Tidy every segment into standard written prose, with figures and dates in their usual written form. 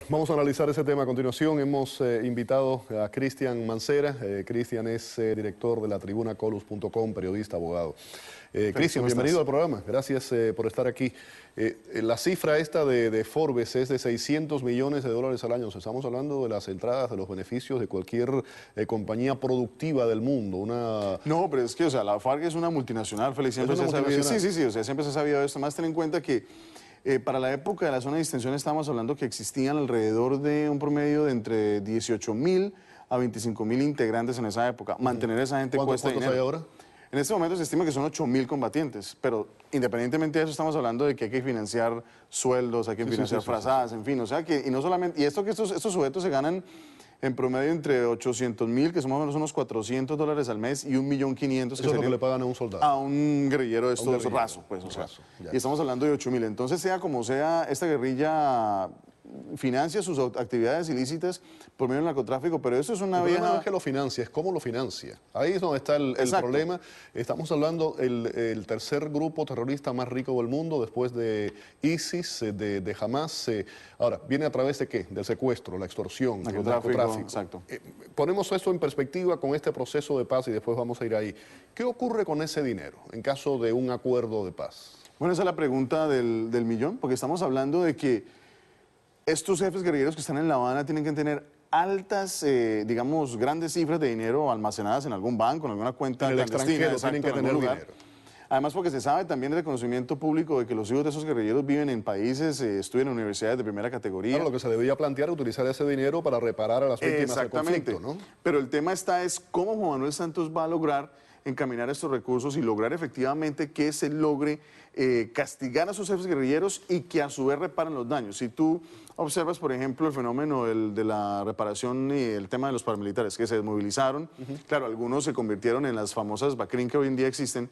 Vamos a analizar ese tema a continuación. Hemos invitado a Cristian Mancera. Cristian es director de la tribunacolus.com, periodista, abogado. Cristian, bienvenido al programa. Gracias por estar aquí. La cifra esta de Forbes es de $600 millones al año. Estamos hablando de las entradas, de los beneficios de cualquier compañía productiva del mundo. No, pero es que, o sea, la FARC es una multinacional, Félix. Siempre se ha sabido. Sí, o sea, siempre se ha sabido esto. Más ten en cuenta que para la época de la zona de distensión estábamos hablando que existían alrededor de un promedio de entre 18.000 a 25.000 integrantes en esa época. Mantener a esa gente cuesta dinero. ¿Cuántos hay ahora? En este momento se estima que son 8.000 combatientes, pero independientemente de eso estamos hablando de que hay que financiar sueldos, hay que financiar frazadas, en fin, o sea que, y no solamente, y esto que estos sujetos se ganan en promedio entre 800.000, que son más o menos unos $400 al mes, y 1.500.000. Eso es lo que le pagan a un soldado. A un guerrillero de estos raso, pues, o sea. Y estamos hablando de 8.000. Entonces, sea como sea, esta guerrilla financia sus actividades ilícitas por medio del narcotráfico, pero eso es una vieja... No es que lo financia, es cómo lo financia. Ahí es donde está el problema. Estamos hablando del tercer grupo terrorista más rico del mundo, después de ISIS, de Hamas. Ahora, ¿viene a través de qué? Del secuestro, la extorsión, el narcotráfico. Exacto. Ponemos eso en perspectiva con este proceso de paz y después vamos a ir ahí. ¿Qué ocurre con ese dinero en caso de un acuerdo de paz? Bueno, esa es la pregunta del millón, porque estamos hablando de que estos jefes guerrilleros que están en La Habana tienen que tener altas, digamos, grandes cifras de dinero almacenadas en algún banco, en alguna cuenta clandestina. Tienen que tener dinero. Además, porque se sabe también del conocimiento público de que los hijos de esos guerrilleros viven en países, estudian en universidades de primera categoría. Claro, lo que se debía plantear es utilizar ese dinero para reparar a las víctimas del conflicto, ¿no? Pero el tema es cómo Juan Manuel Santos va a lograr encaminar estos recursos y lograr efectivamente que se logre castigar a sus jefes guerrilleros y que a su vez reparen los daños. Si tú observas, por ejemplo, el fenómeno de la reparación y el tema de los paramilitares que se desmovilizaron, claro, algunos se convirtieron en las famosas BACRIM que hoy en día existen,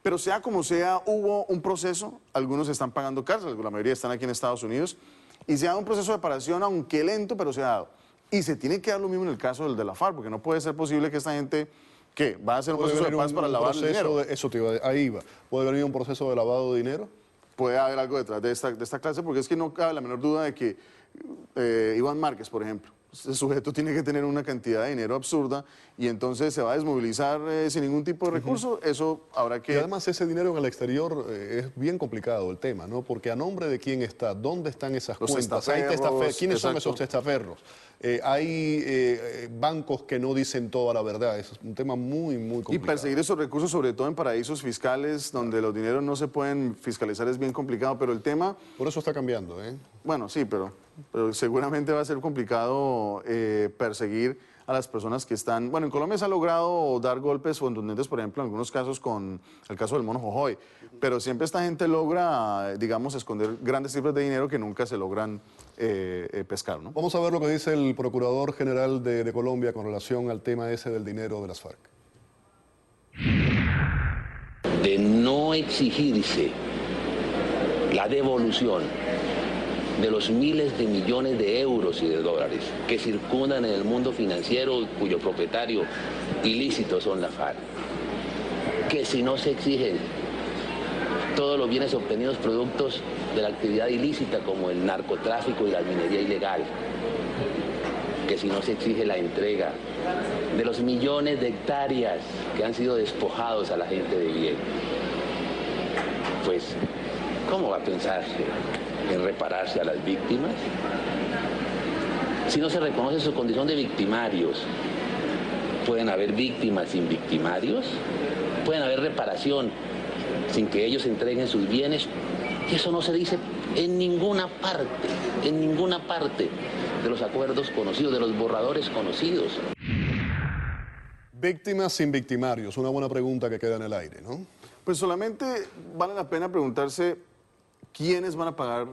pero sea como sea, hubo un proceso, algunos están pagando cárcel, la mayoría están aquí en Estados Unidos, y se ha dado un proceso de reparación, aunque lento, pero se ha dado. Y se tiene que dar lo mismo en el caso del de la FARC, porque no puede ser posible que esta gente... ¿Qué? ¿Va a hacer un proceso de paz para lavar el dinero? Eso te iba a decir, ahí va. ¿Puede venir un proceso de lavado de dinero? Puede haber algo detrás de esta clase, porque es que no cabe la menor duda de que Iván Márquez, por ejemplo, ese sujeto tiene que tener una cantidad de dinero absurda y entonces se va a desmovilizar sin ningún tipo de recurso. Eso habrá que... Y además ese dinero en el exterior es bien complicado el tema, ¿no? Porque a nombre de quién está, dónde están esas cuentas, ¿quiénes son esos testaferros? Hay bancos que no dicen toda la verdad, es un tema muy complicado. Y perseguir esos recursos, sobre todo en paraísos fiscales, donde los dineros no se pueden fiscalizar, es bien complicado, pero el tema... Por eso está cambiando, ¿eh? Bueno, sí, pero seguramente va a ser complicado perseguir a las personas que están... Bueno, en Colombia se ha logrado dar golpes contundentes, por ejemplo, en algunos casos con el caso del Mono Jojoy, pero siempre esta gente logra, digamos, esconder grandes cifras de dinero que nunca se logran pescar, ¿no? Vamos a ver lo que dice el Procurador General de Colombia con relación al tema ese del dinero de las FARC. De no exigirse la devolución de los miles de millones de euros y de dólares que circundan en el mundo financiero cuyo propietario ilícito son la FARC. Que si no se exigen todos los bienes obtenidos productos de la actividad ilícita como el narcotráfico y la minería ilegal, que si no se exige la entrega de los millones de hectáreas que han sido despojados a la gente de bien, pues, ¿cómo va a pensar en repararse a las víctimas? Si no se reconoce su condición de victimarios, ¿pueden haber víctimas sin victimarios? ¿Pueden haber reparación sin que ellos entreguen sus bienes? Y eso no se dice en ninguna parte de los acuerdos conocidos, de los borradores conocidos. Víctimas sin victimarios, una buena pregunta que queda en el aire, ¿no? Pues solamente vale la pena preguntarse quiénes van a pagar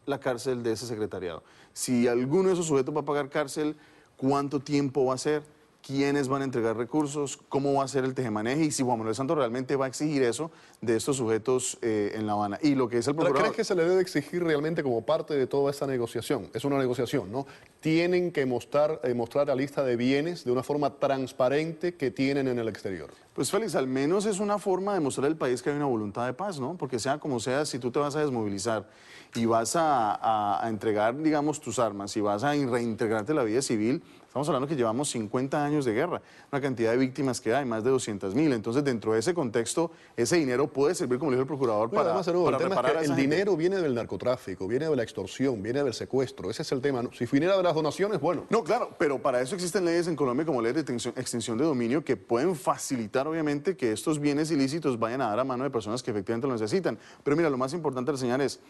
la cárcel de ese secretariado. Si alguno de esos sujetos va a pagar cárcel, ¿cuánto tiempo va a ser? quiénes van a entregar recursos, cómo va a ser el tejemaneje y si Juan Manuel Santos realmente va a exigir eso de estos sujetos en La Habana. Y lo que es el procurador... ¿Crees que se le debe exigir realmente como parte de toda esa negociación? Es una negociación, ¿no? Tienen que mostrar la lista de bienes de una forma transparente que tienen en el exterior. Pues Félix, al menos es una forma de mostrar al país que hay una voluntad de paz, ¿no? Porque sea como sea, si tú te vas a desmovilizar y vas a entregar, digamos, tus armas y vas a reintegrarte en la vida civil, estamos hablando que llevamos 50 años de guerra, una cantidad de víctimas que hay, más de 200.000. Entonces, dentro de ese contexto, ese dinero puede servir, como le dijo el procurador, para reparar a esa el gente. dinero viene del narcotráfico, viene de la extorsión, viene del secuestro. Ese es el tema, ¿no? Si viniera de las donaciones, bueno. No, claro, pero para eso existen leyes en Colombia como leyes de extinción de dominio que pueden facilitar, obviamente, que estos bienes ilícitos vayan a dar a mano de personas que efectivamente lo necesitan. Pero mira, lo más importante de señalar es,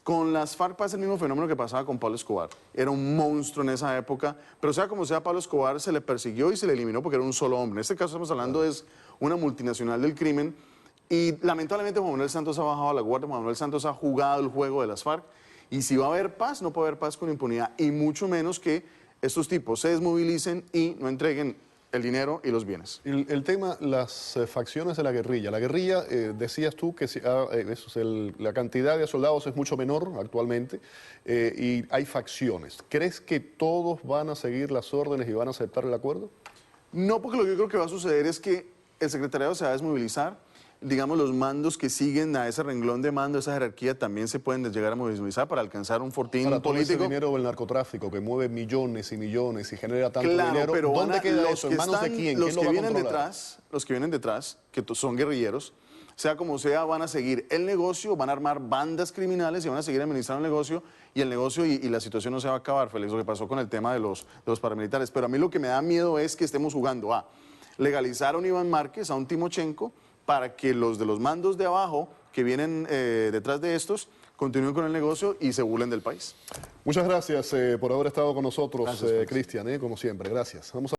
con las FARC pasa el mismo fenómeno que pasaba con Pablo Escobar. Era un monstruo en esa época, pero sea como sea, Pablo Escobar se le persiguió y se le eliminó porque era un solo hombre. En este caso estamos hablando de una multinacional del crimen y lamentablemente Juan Manuel Santos ha bajado a la guardia, Juan Manuel Santos ha jugado el juego de las FARC y si va a haber paz, no puede haber paz con impunidad y mucho menos que estos tipos se desmovilicen y no entreguen el dinero y los bienes. El tema, las facciones de la guerrilla. La guerrilla, decías tú que la cantidad de soldados es mucho menor actualmente y hay facciones. ¿Crees que todos van a seguir las órdenes y van a aceptar el acuerdo? No, porque lo que yo creo que va a suceder es que el secretariado se va a desmovilizar. Digamos, los mandos que siguen a ese renglón de mando, esa jerarquía, también se pueden llegar a movilizar para alcanzar un fortín para todo político. Ese dinero del narcotráfico que mueve millones y millones y genera tanto claro, dinero, pero ¿dónde queda eso? ¿En manos de quién? Los ¿Quién lo que va a vienen controlar? los que vienen detrás, que son guerrilleros, sea como sea, van a seguir el negocio, van a armar bandas criminales y van a seguir administrando el negocio y la situación no se va a acabar, Félix, lo que pasó con el tema de los paramilitares. Pero a mí lo que me da miedo es que estemos jugando a legalizar a un Iván Márquez, a un Timochenko, para que los de los mandos de abajo que vienen detrás de estos continúen con el negocio y se burlen del país. Muchas gracias por haber estado con nosotros, Cristian, como siempre. Gracias. Vamos a